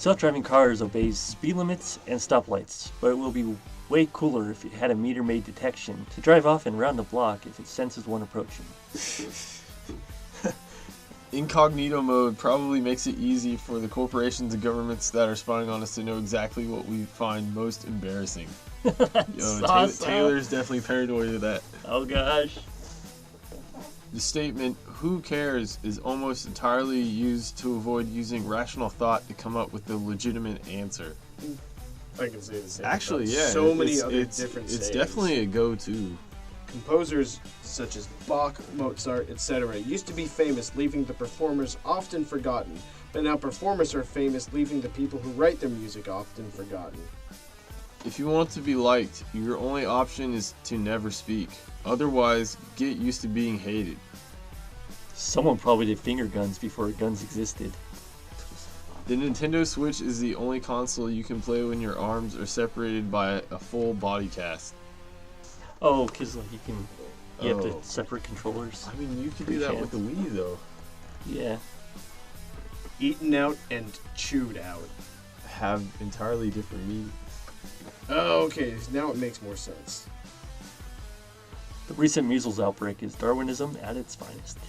Self-driving cars obeys speed limits and stoplights, but it will be way cooler if it had a meter-maid detection to drive off and round the block if it senses one approaching. Incognito mode probably makes it easy for the corporations and governments that are spying on us to know exactly what we find most embarrassing. Awesome. Taylor's definitely paranoid of that. Oh gosh. The statement, "who cares," is almost entirely used to avoid using rational thought to come up with the legitimate answer. I can say the same. Actually, about yeah. So many other different It's sayings. definitely a go-to. Composers such as Bach, Mozart, etc. used to be famous, leaving the performers often forgotten. But now performers are famous, leaving the people who write their music often forgotten. If you want to be liked, your only option is to never speak. Otherwise, get used to being hated. Someone probably did finger guns before guns existed. The Nintendo Switch is the only console you can play when your arms are separated by a full body cast. Oh, because like you have to separate controllers. I mean, you could do that with the Wii, though. Yeah. Eaten out and chewed out. Have entirely different meanings. Oh, okay. Now it makes more sense. The recent measles outbreak is Darwinism at its finest.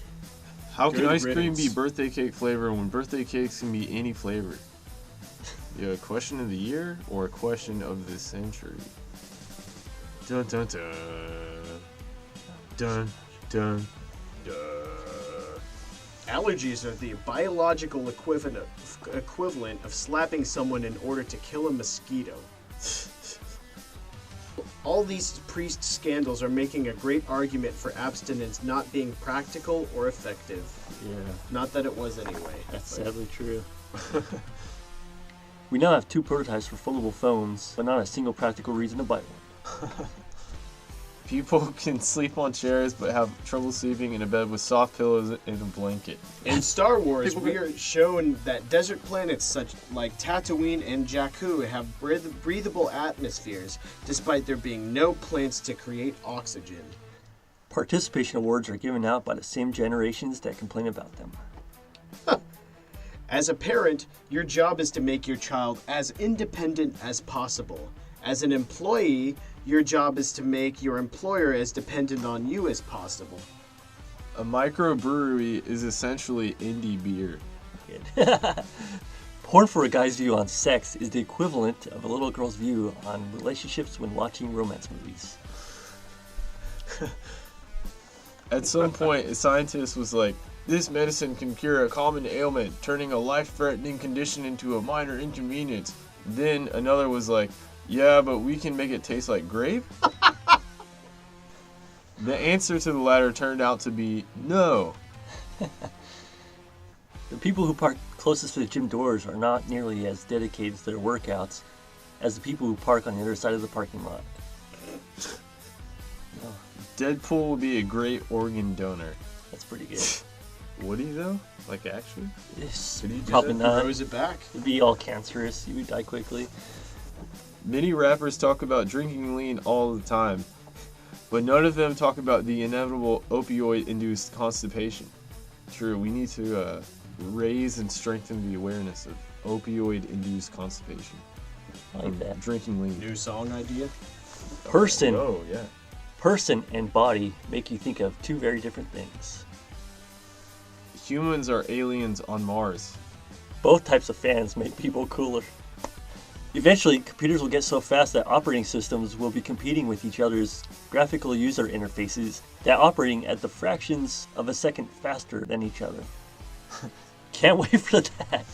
How can Good ice cream riddance. be birthday cake flavor when birthday cakes can be any flavor? A question of the year or a question of the century? Dun dun dun. Dun dun dun. Allergies are the biological equivalent of slapping someone in order to kill a mosquito. All these priest scandals are making a great argument for abstinence not being practical or effective. Yeah. Not that it was anyway. That's but- sadly true. We now have 2 prototypes for foldable phones, but not a single practical reason to buy one. People can sleep on chairs but have trouble sleeping in a bed with soft pillows and a blanket. In Star Wars, we are shown that desert planets such like Tatooine and Jakku have breathable atmospheres, despite there being no plants to create oxygen. Participation awards are given out by the same generations that complain about them. As a parent, your job is to make your child as independent as possible. As an employee, your job is to make your employer as dependent on you as possible. A microbrewery is essentially indie beer. Porn for a guy's view on sex is the equivalent of a little girl's view on relationships when watching romance movies. At some point, a scientist was like, "This medicine can cure a common ailment, turning a life-threatening condition into a minor inconvenience." Then another was like, "Yeah, but we can make it taste like grape?" The answer to the latter turned out to be no. The people who park closest to the gym doors are not nearly as dedicated to their workouts as the people who park on the other side of the parking lot. Deadpool will be a great organ donor. That's pretty good. Would he, though? Like, actually? Yes, Could he do probably that? not. Throws it back. It'd be all cancerous. You would die quickly. Many rappers talk about drinking lean all the time, but none of them talk about the inevitable opioid-induced constipation. True, we need to raise and strengthen the awareness of opioid-induced constipation. I like that. Drinking lean. New song idea? Person, Oh, yeah. person and body make you think of 2 very different things. Humans are aliens on Mars. Both types of fans make people cooler. Eventually, computers will get so fast that operating systems will be competing with each other's graphical user interfaces that operating at the fractions of a second faster than each other. Can't wait for that.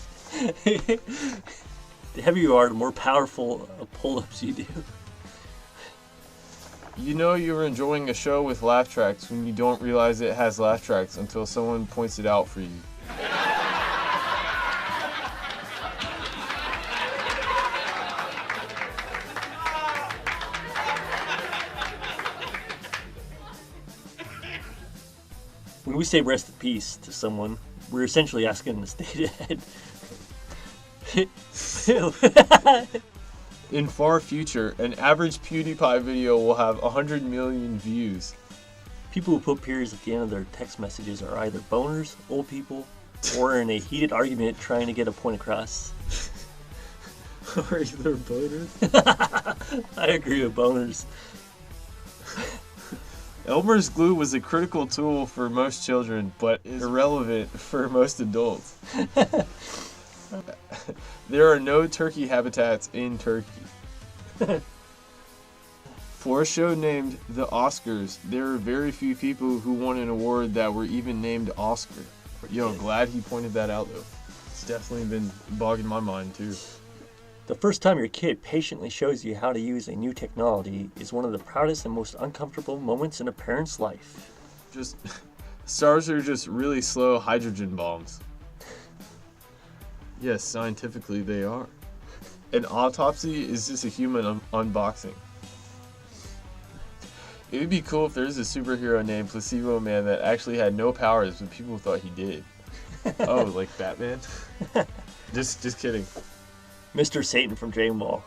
The heavier you are, the more powerful pull-ups you do. You know you're enjoying a show with laugh tracks when you don't realize it has laugh tracks until someone points it out for you. When we say rest in peace to someone, we're essentially asking them to stay dead. In far future, an average PewDiePie video will have 100 million views. People who put periods at the end of their text messages are either boners, old people, or in a heated argument trying to get a point across. Regular boners? I agree with boners. Elmer's glue was a critical tool for most children, but is irrelevant for most adults. There are no turkey habitats in Turkey. For a show named The Oscars, there are very few people who won an award that were even named Oscar. Yo, glad he pointed that out, though. It's definitely been bogging my mind, too. The first time your kid patiently shows you how to use a new technology is one of the proudest and most uncomfortable moments in a parent's life. Stars are just really slow hydrogen bombs. Yes, scientifically they are. An autopsy is just a human unboxing. It would be cool if there's a superhero named Placebo Man that actually had no powers, but people thought he did. Oh, like Batman? Just kidding. Mr. Satan from Dragon Ball.